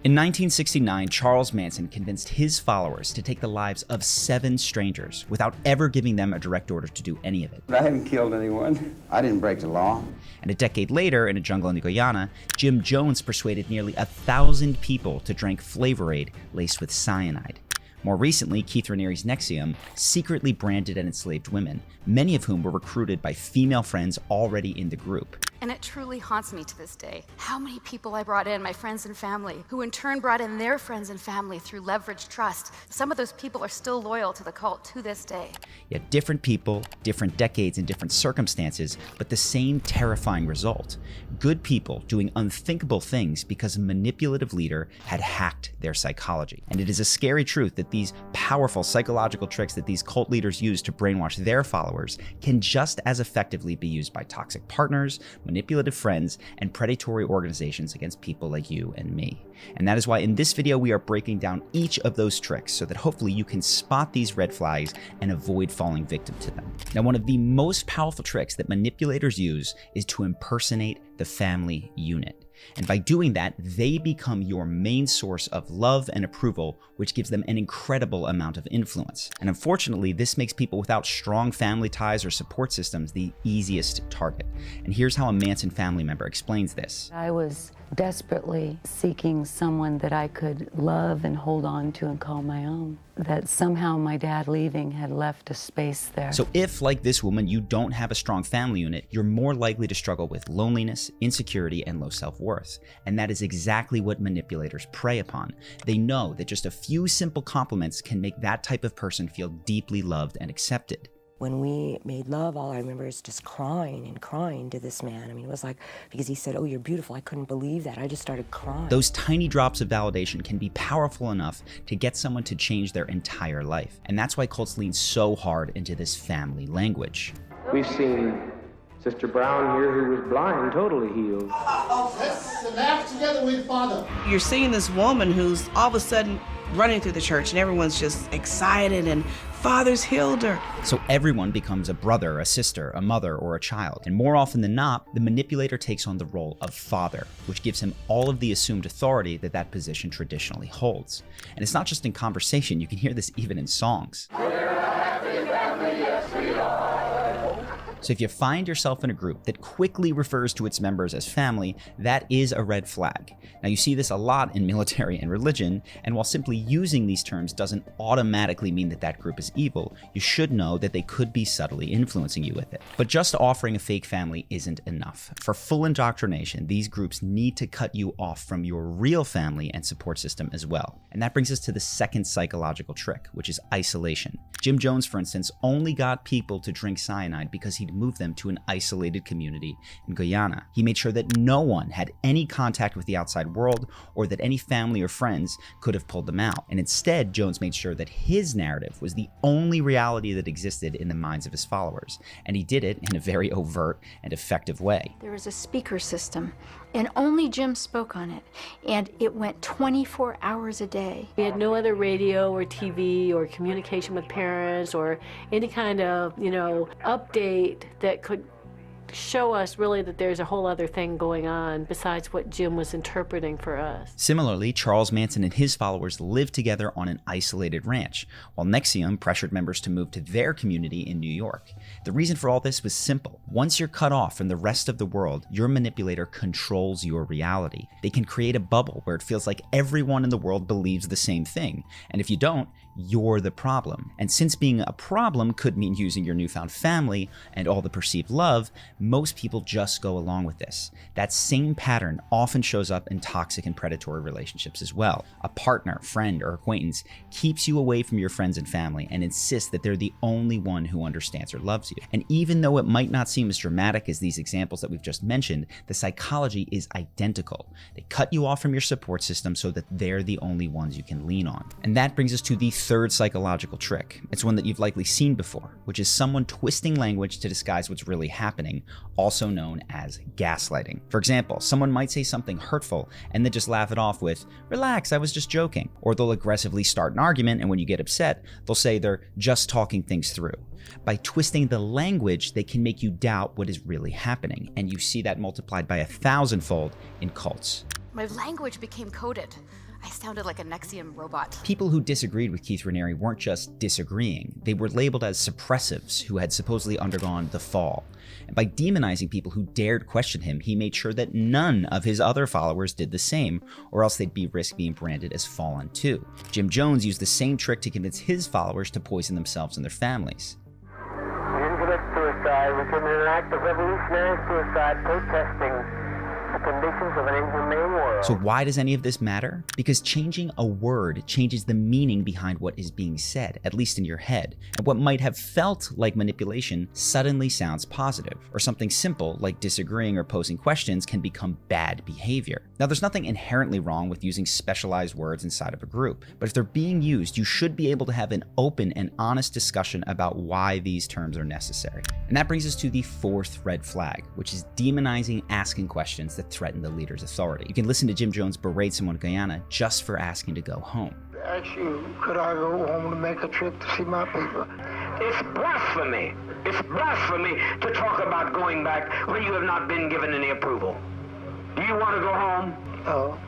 In 1969, Charles Manson convinced his followers to take the lives of 7 strangers without ever giving them a direct order to do any of it. I haven't killed anyone. I didn't break the law. And a decade later, in a jungle in Guyana, Jim Jones persuaded nearly 1,000 people to drink Flavor Aid laced with cyanide. More recently, Keith Raniere's NXIVM secretly branded and enslaved women, many of whom were recruited by female friends already in the group. And it truly haunts me to this day. How many people I brought in, my friends and family, who in turn brought in their friends and family through leveraged trust. Some of those people are still loyal to the cult to this day. Yet different people, different decades, and different circumstances, but the same terrifying result. Good people doing unthinkable things because a manipulative leader had hacked their psychology. And it is a scary truth that these powerful psychological tricks that these cult leaders use to brainwash their followers can just as effectively be used by toxic partners, manipulative friends, and predatory organizations against people like you and me. And that is why in this video we are breaking down each of those tricks so that hopefully you can spot these red flags and avoid falling victim to them. Now, one of the most powerful tricks that manipulators use is to impersonate the family unit. And by doing that, they become your main source of love and approval, which gives them an incredible amount of influence. And unfortunately, this makes people without strong family ties or support systems the easiest target. And here's how a Manson family member explains this. I was desperately seeking someone that I could love and hold on to and call my own. That somehow my dad leaving had left a space there. So if, like this woman, you don't have a strong family unit, you're more likely to struggle with loneliness, insecurity, and low self-worth. And that is exactly what manipulators prey upon. They know that just a few simple compliments can make that type of person feel deeply loved and accepted. When we made love, all I remember is just crying and crying to this man. I mean, it was like, because he said, "Oh, you're beautiful." I couldn't believe that. I just started crying. Those tiny drops of validation can be powerful enough to get someone to change their entire life. And that's why cults lean so hard into this family language. We've seen Sister Brown here, who was blind, totally healed. Let's laugh together with Father. You're seeing this woman who's all of a sudden running through the church and everyone's just excited and Father's healed her. So everyone becomes a brother, a sister, a mother, or a child. And more often than not, the manipulator takes on the role of father, which gives him all of the assumed authority that that position traditionally holds. And it's not just in conversation, you can hear this even in songs. So if you find yourself in a group that quickly refers to its members as family, that is a red flag. Now, you see this a lot in military and religion, and while simply using these terms doesn't automatically mean that that group is evil, you should know that they could be subtly influencing you with it. But just offering a fake family isn't enough. For full indoctrination, these groups need to cut you off from your real family and support system as well. And that brings us to the second psychological trick, which is isolation. Jim Jones, for instance, only got people to drink cyanide because he'd moved them to an isolated community in Guyana. He made sure that no one had any contact with the outside world or that any family or friends could have pulled them out. And instead, Jones made sure that his narrative was the only reality that existed in the minds of his followers. And he did it in a very overt and effective way. There was a speaker system, and only Jim spoke on it. And it went 24 hours a day. We had no other radio or TV or communication with parents or any kind of, update that could show us really that there's a whole other thing going on besides what Jim was interpreting for us. Similarly, Charles Manson and his followers lived together on an isolated ranch, while NXIVM pressured members to move to their community in New York. The reason for all this was simple. Once you're cut off from the rest of the world, your manipulator controls your reality. They can create a bubble where it feels like everyone in the world believes the same thing, and if you don't, you're the problem. And since being a problem could mean using your newfound family and all the perceived love, most people just go along with this. That same pattern often shows up in toxic and predatory relationships as well. A partner, friend, or acquaintance keeps you away from your friends and family and insists that they're the only one who understands or loves you. And even though it might not seem as dramatic as these examples that we've just mentioned, the psychology is identical. They cut you off from your support system so that they're the only ones you can lean on. And that brings us to the third psychological trick. It's one that you've likely seen before, which is someone twisting language to disguise what's really happening, also known as gaslighting. For example, someone might say something hurtful and then just laugh it off with, "Relax, I was just joking." Or they'll aggressively start an argument, and when you get upset, they'll say they're just talking things through. By twisting the language, they can make you doubt what is really happening, and you see that multiplied by 1,000-fold in cults. My language became coded. I sounded like a Nexium robot. People who disagreed with Keith Raniere weren't just disagreeing, they were labeled as suppressives who had supposedly undergone the fall. And by demonizing people who dared question him, he made sure that none of his other followers did the same, or else they'd be risk being branded as fallen too. Jim Jones used the same trick to convince his followers to poison themselves and their families. We didn't commit suicide. We committed an act of revolutionary suicide protesting the conditions of an inhumane world. So why does any of this matter? Because changing a word changes the meaning behind what is being said, at least in your head. And what might have felt like manipulation suddenly sounds positive, or something simple like disagreeing or posing questions can become bad behavior. Now, there's nothing inherently wrong with using specialized words inside of a group, but if they're being used, you should be able to have an open and honest discussion about why these terms are necessary. And that brings us to the fourth red flag, which is demonizing asking questions that threaten the leader's authority. You can listen to Jim Jones berate someone in Guyana just for asking to go home. Ask you, could I go home to make a trip to see my people? It's blasphemy. It's blasphemy to talk about going back when you have not been given any approval. Do you want to go home? No.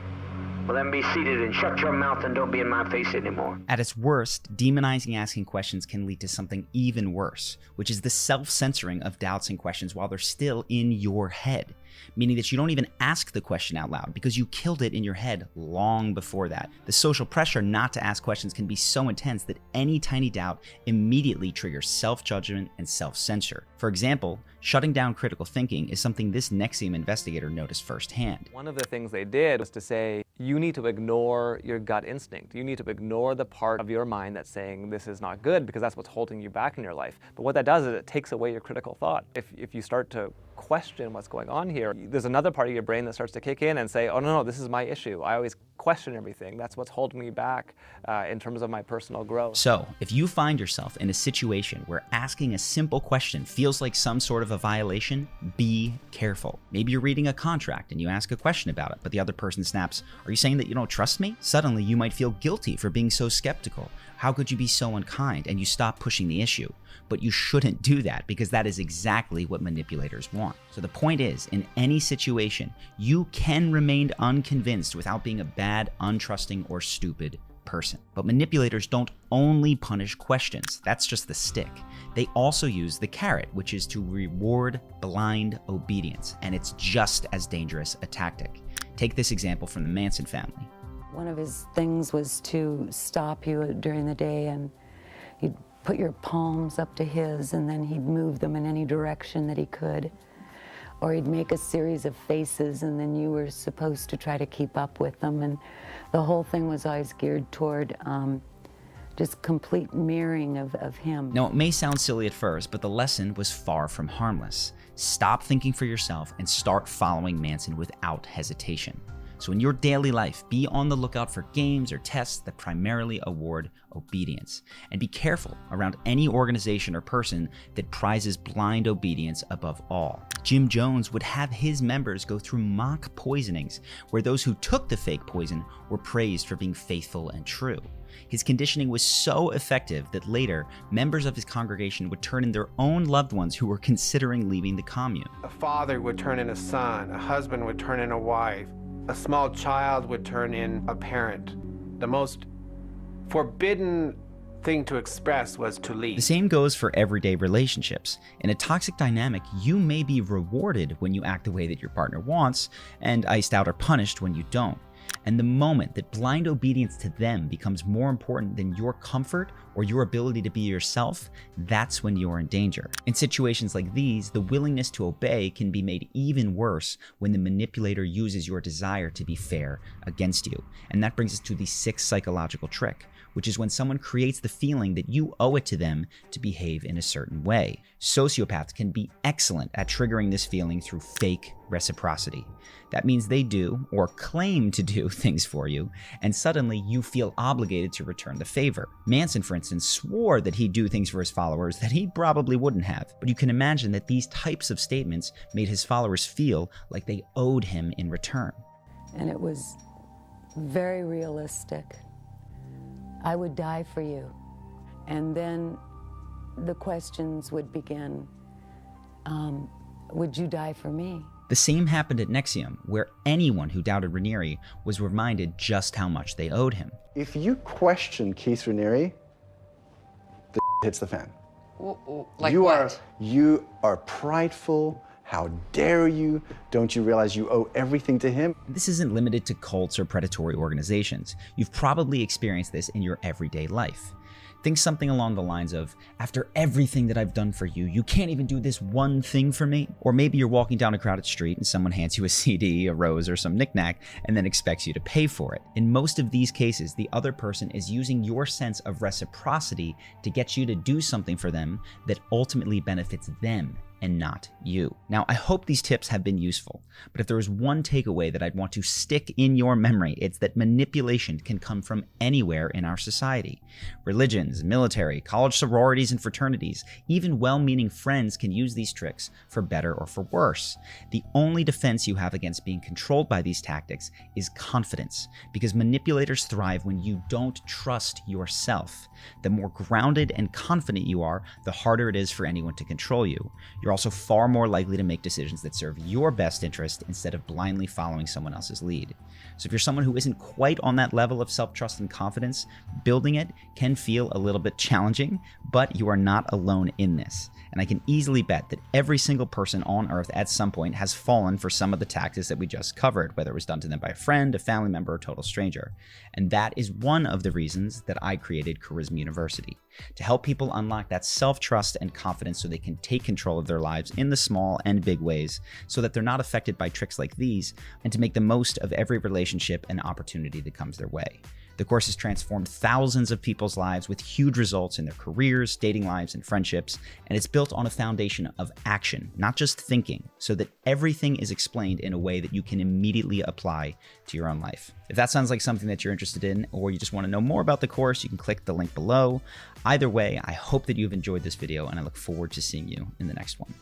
Well, then be seated and shut your mouth and don't be in my face anymore. At its worst, demonizing asking questions can lead to something even worse, which is the self-censoring of doubts and questions while they're still in your head, meaning that you don't even ask the question out loud because you killed it in your head long before that. The social pressure not to ask questions can be so intense that any tiny doubt immediately triggers self-judgment and self-censure. For example, shutting down critical thinking is something this Nexium investigator noticed firsthand. One of the things they did was to say, you need to ignore your gut instinct. You need to ignore the part of your mind that's saying this is not good because that's what's holding you back in your life. But what that does is it takes away your critical thought. If you start to question what's going on here, there's another part of your brain that starts to kick in and say, oh no, this is my issue. I always question everything. That's what's holding me back in terms of my personal growth. So if you find yourself in a situation where asking a simple question feels like some sort of a violation, be careful. Maybe you're reading a contract and you ask a question about it, but the other person snaps, are you saying that you don't trust me? Suddenly you might feel guilty for being so skeptical. How could you be so unkind? And you stop pushing the issue. But you shouldn't do that because that is exactly what manipulators want. So the point is, in any situation, you can remain unconvinced without being a bad, untrusting, or stupid person. But manipulators don't only punish questions. That's just the stick. They also use the carrot, which is to reward blind obedience. And it's just as dangerous a tactic. Take this example from the Manson family. One of his things was to stop you during the day and he'd put your palms up to his and then he'd move them in any direction that he could. Or he'd make a series of faces and then you were supposed to try to keep up with them. And the whole thing was always geared toward just complete mirroring of him. Now, it may sound silly at first, but the lesson was far from harmless. Stop thinking for yourself and start following Manson without hesitation. So in your daily life, be on the lookout for games or tests that primarily award obedience. And be careful around any organization or person that prizes blind obedience above all. Jim Jones would have his members go through mock poisonings, where those who took the fake poison were praised for being faithful and true. His conditioning was so effective that later, members of his congregation would turn in their own loved ones who were considering leaving the commune. A father would turn in a son, a husband would turn in a wife. A small child would turn in a parent. The most forbidden thing to express was to leave. The same goes for everyday relationships. In a toxic dynamic, you may be rewarded when you act the way that your partner wants, and iced out or punished when you don't. And the moment that blind obedience to them becomes more important than your comfort or your ability to be yourself, that's when you're in danger. In situations like these, the willingness to obey can be made even worse when the manipulator uses your desire to be fair against you. And that brings us to the sixth psychological trick, which is when someone creates the feeling that you owe it to them to behave in a certain way. Sociopaths can be excellent at triggering this feeling through fake reciprocity. That means they do, or claim to do, things for you, and suddenly you feel obligated to return the favor. Manson, for instance, swore that he'd do things for his followers that he probably wouldn't have, but you can imagine that these types of statements made his followers feel like they owed him in return. And it was very realistic. I would die for you. And then the questions would begin, would you die for me? The same happened at NXIVM, where anyone who doubted Raniere was reminded just how much they owed him. If you question Keith Raniere, the hits the fan. Like you what? You are prideful. How dare you? Don't you realize you owe everything to him? This isn't limited to cults or predatory organizations. You've probably experienced this in your everyday life. Think something along the lines of, after everything that I've done for you, you can't even do this one thing for me? Or maybe you're walking down a crowded street and someone hands you a CD, a rose, or some knickknack, and then expects you to pay for it. In most of these cases, the other person is using your sense of reciprocity to get you to do something for them that ultimately benefits them and not you. Now, I hope these tips have been useful, but if there is one takeaway that I'd want to stick in your memory, it's that manipulation can come from anywhere in our society. Religions, military, college sororities and fraternities, even well-meaning friends can use these tricks for better or for worse. The only defense you have against being controlled by these tactics is confidence, because manipulators thrive when you don't trust yourself. The more grounded and confident you are, the harder it is for anyone to control you. You're also far more likely to make decisions that serve your best interest instead of blindly following someone else's lead. So if you're someone who isn't quite on that level of self-trust and confidence, building it can feel a little bit challenging, but you are not alone in this. And I can easily bet that every single person on Earth at some point has fallen for some of the tactics that we just covered, whether it was done to them by a friend, a family member, or a total stranger. And that is one of the reasons that I created Charisma University, to help people unlock that self-trust and confidence so they can take control of their lives in the small and big ways, so that they're not affected by tricks like these, and to make the most of every relationship and opportunity that comes their way. The course has transformed thousands of people's lives with huge results in their careers, dating lives, and friendships, and it's built on a foundation of action, not just thinking, so that everything is explained in a way that you can immediately apply to your own life. If that sounds like something that you're interested in, or you just want to know more about the course, you can click the link below. Either way, I hope that you've enjoyed this video, and I look forward to seeing you in the next one.